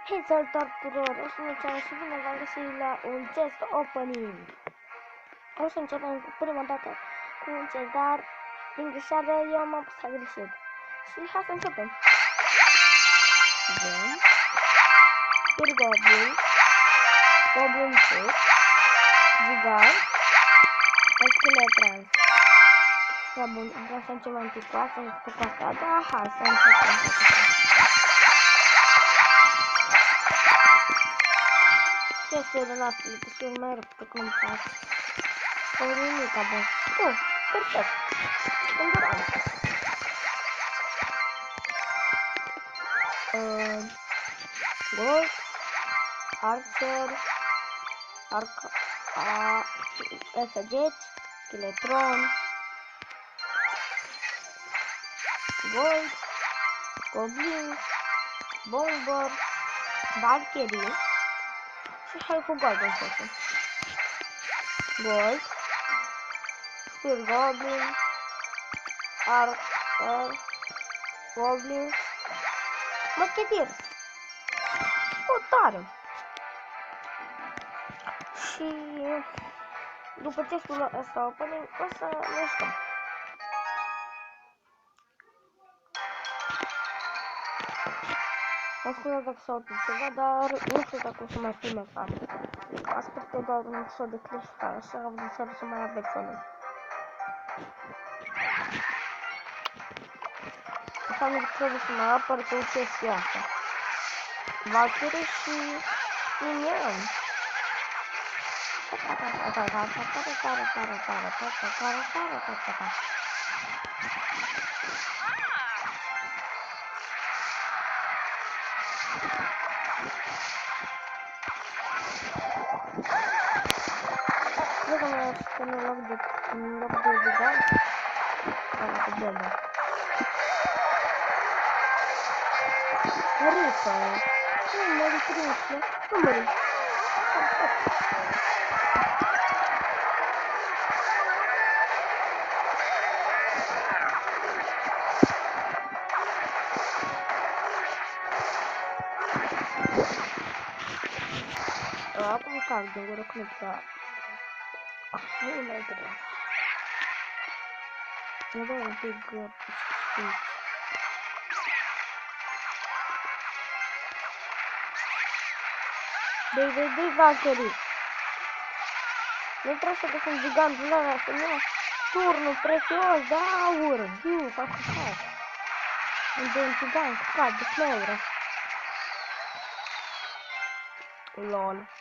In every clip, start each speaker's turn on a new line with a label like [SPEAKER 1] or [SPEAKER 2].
[SPEAKER 1] Hei, salutare tuturor! O să ne ceară și bine v-am găsit la un chest opening. O să începem cu prima dată cu un chest, dar din greșeală eu m-am pus la greșit. Și hai să începem. Avem Spear Goblin, Goblin Foot, Gigant, Skeletrans. Da, bun, vreau să începem întâi cu asta, da, hai să începem. Este de la asta, că sunt mai rău, că nu-mi place. O nimica, bun. Perfect. Îndurăm. Gold, Archer, Saget, Skeletron, Gold, Goblin, Bomber, Valkyrie și hai cu Golden Force. Gold, Spear Goblin, Archer, Goblin, Musketeer. O, tare! Și după testul ăsta opening o să ne jucăm. Mă scuze dacă s-a auzit ceva, dar nu știu dacă o să mai filmez asta. Asta este doar un episod de clipare, așa am vrut să mai aveți unul. Înseamnă că trebuie să mă apăr cu chestia asta. Valkyrie și Minion. Cred că mai aș în loc de gigant. Care cu bălă. Măriță. Nu, măriță. Nu mări. Acum cac de gură clipsa. Nu e mai greu. Nu dau un pic știți. Dei Valkyrie. Nu trebuie să găsim gigantul ăla, să nu turnul prețios de aur. Nu, fac așa. Unde un gigant cad de smeură. LOL.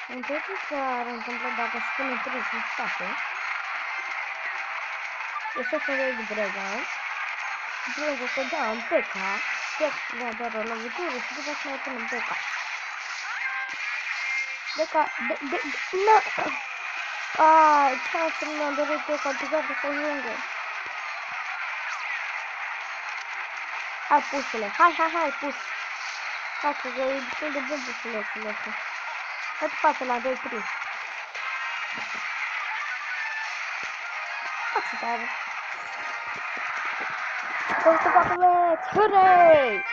[SPEAKER 1] Întâi ce s-ar întâmpla dacă spune 3 în spate. Este să vezi Bregan. Bregan să dea un PK. Textul doar o lovitură și după să mai punem PK. Ce-am să mi-am dorit eu ca gigantul să ajungă. Hai, pusule, hai, pus. Hai, că e destul de bun pusulețul ăsta. Hai față la 2-3. Așa tare. Căutați, hurray!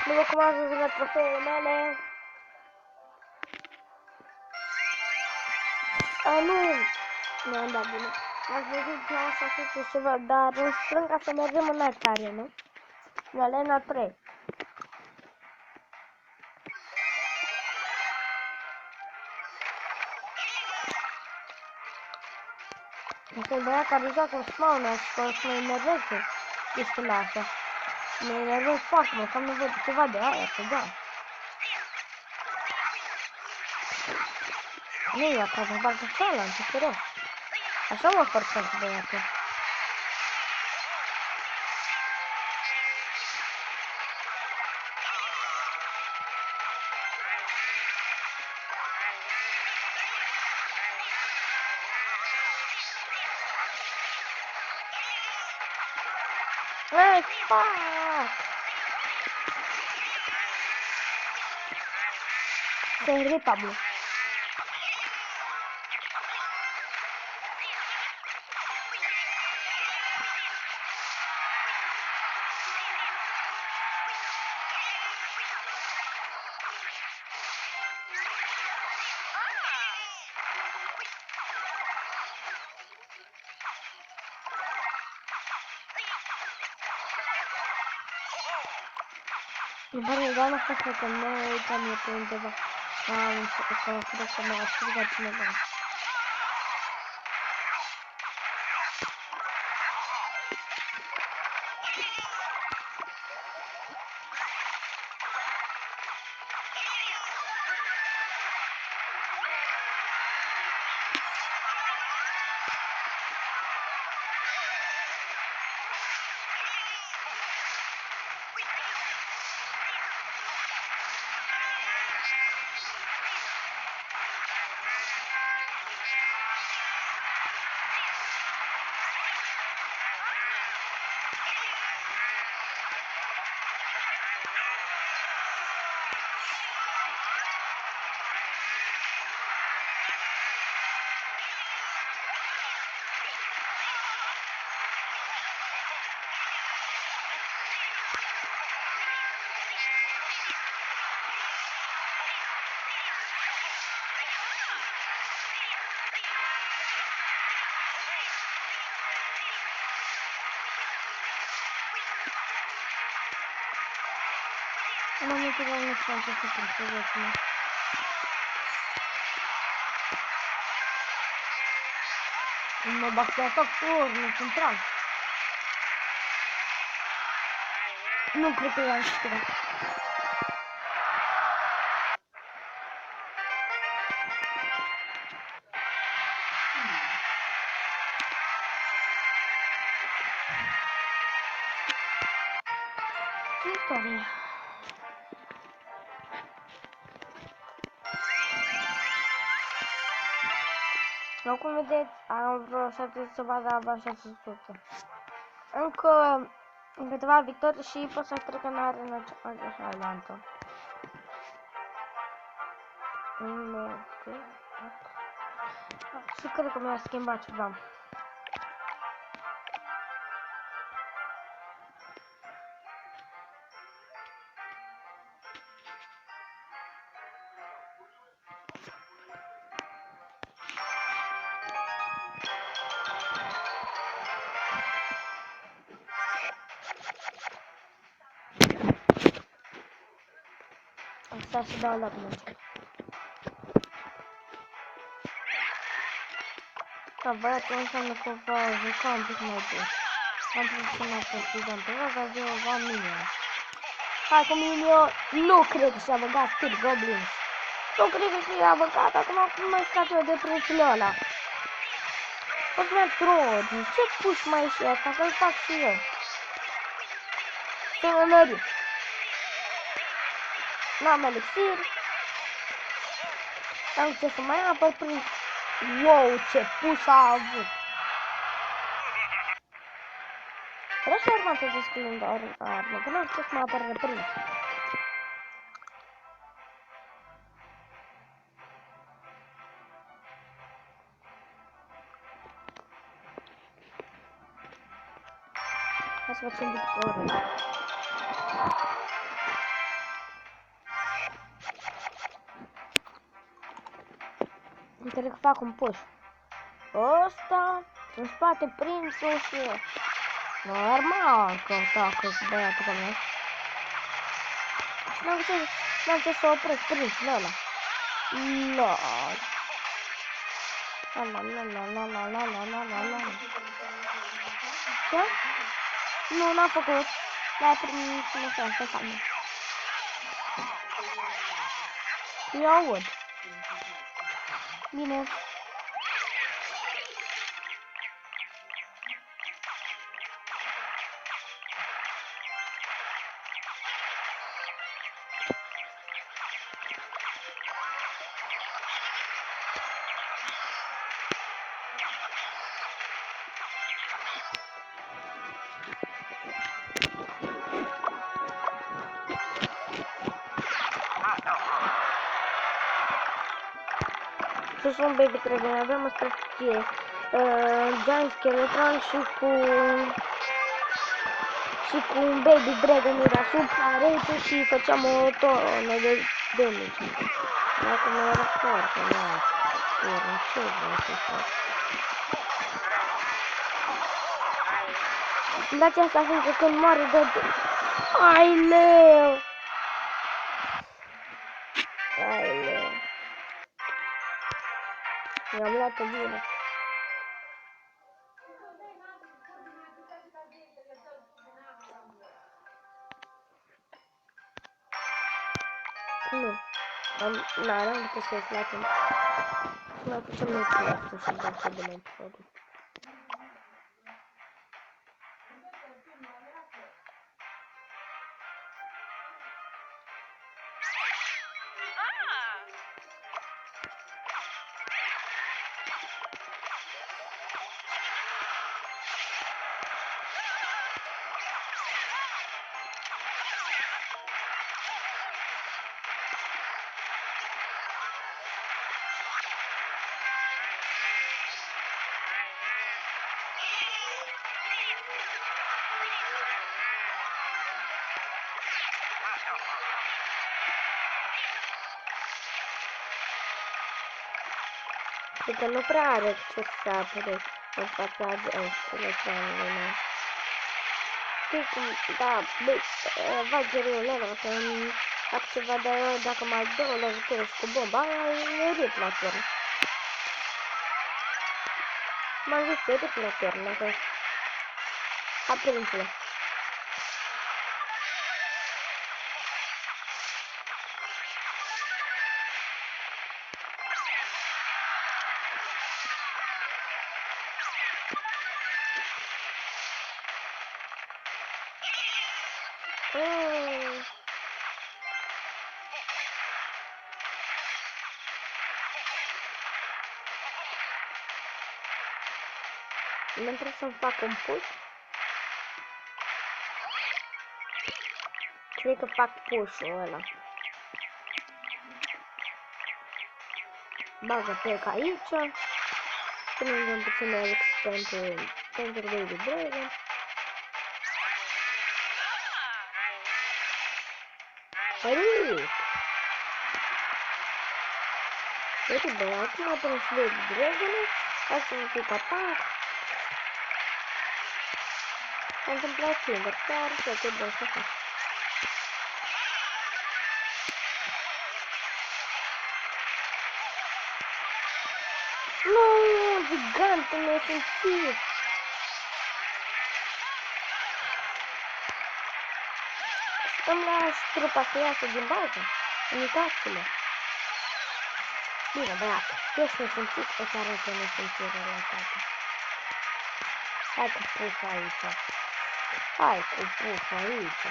[SPEAKER 1] Nu vă cum am zis la trofeele mele. Nu am dat bine. Ați văzut că așa să ceva, dar îmi strâng ca să mergem în altă arenă. În arena 3. Este băiat care joacă în spawner și că o să mă enerveze chestiile astea. Mă enervez foarte mult, am nevoie de ceva de aia, să dau. Nu e acasă, parcă cealaltă, serios. Așa mă forțează băiatul. Hey, fuck! Se Pablo. Mi pare che non fosse con me e mi prendeva un po' come la Non mi trovavo una chance su questo ritmo. Non ho battuto a turno, centrale. Non credo che la scriva. Che storia? No, cum vedeți, am vreo șanse să vadă abia 600. Încă câteva victorii și pot să trec în arena cealaltă. Și cred că mi-a schimbat ceva. Asta și dau la plânge. Da, băiatul înseamnă că va juca un pic mai bun. Am trebuit să mă partizan pe ăla, de o va minion. Hai cu minion, nu cred că și-a băgat Speed Goblins. Nu cred că și-a băgat, acum cum mai scap eu de prețul ăla. Poți mai troll, ce puși mai și ăsta, să-l fac și eu. Să mă mări. N-am elixir. Am ce să mai apăr prin... Wow, ce puș a avut! Vreau să urmă să descurând armă, că nu știu să mă apăr reprins. Hai să facem victorie. Uite că fac un push. Ăsta în spate prinsul și... Normal că atacă băiatul ca mea. Și n-am ce să opresc prinsul ăla. LOL. Ce? Nu, n-am făcut. L-a primit și mă pe calmă. Eu aud. Bine. Sus un Baby Dragon, aveam o strategie. Giant Skeletron și cu un Baby Dragon era sub parete și făceam o tonă de damage. Acum era foarte nice. Era ce vreau să fac. Îmi place asta fiindcă când moare de... Ai leu! Ai leu! Mi-am luat-o bine. Nu. N-am putut să-i placă. Mai puțin nu-i placă și dacă de mai puțin. Adică nu prea are ce să apere în fața electronului meu. Știi cum, da, va gerul ăla, că fac ceva de aia, dacă mai dă o lovitură și cu bomba, e rip la turnă. M-am zis, e rip la turnă, că aprințele. Nu trebuie să-mi fac un push. Cred că fac push-ul ăla. Bagă pe aici. Punem puțin Alex pentru Baby Dragon. Rip! Uite bă, acum punem și Baby Dragon. Asta nu fica tank. S-a întâmplat singur, dar ce trebuie să fac. Nu, gigantul meu simțit. Îmi las trupa să iasă din bază. Uitați-le. Bine, băiat, ești nesimțit, o să arăt o nesimțire la toate. Hai cu puș aici. Hai cu puș aici.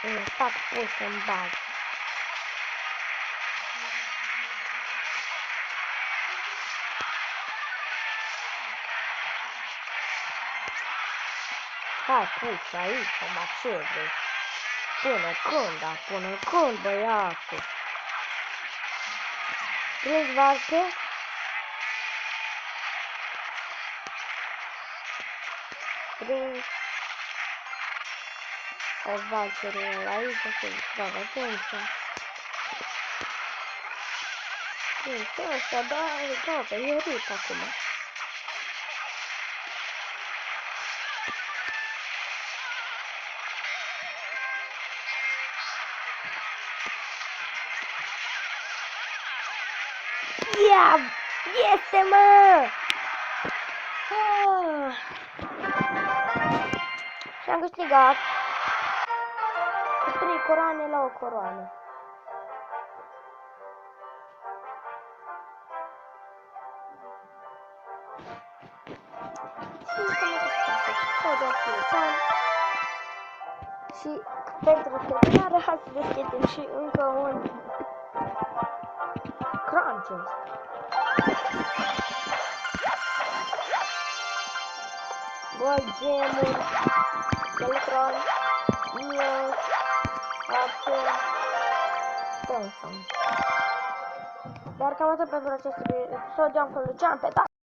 [SPEAKER 1] Îmi fac puș în bază. Hai puș aici, mă, ce vrei? Până când, da, până când, băiatul? Prins varche? Prins varcherul aici, să-i dau atenția. Prins ăsta, da, gata, e rip acum. Ia! Este, mă! Și am câștigat cu 3 coroane la o coroană. Și pentru terminare, hai să deschidem și încă un crunches. Gold gemuri, Skeletron, Neos, Archer, Tension. Dar cam atât pentru acest episod. Eu am fost Lucian, pe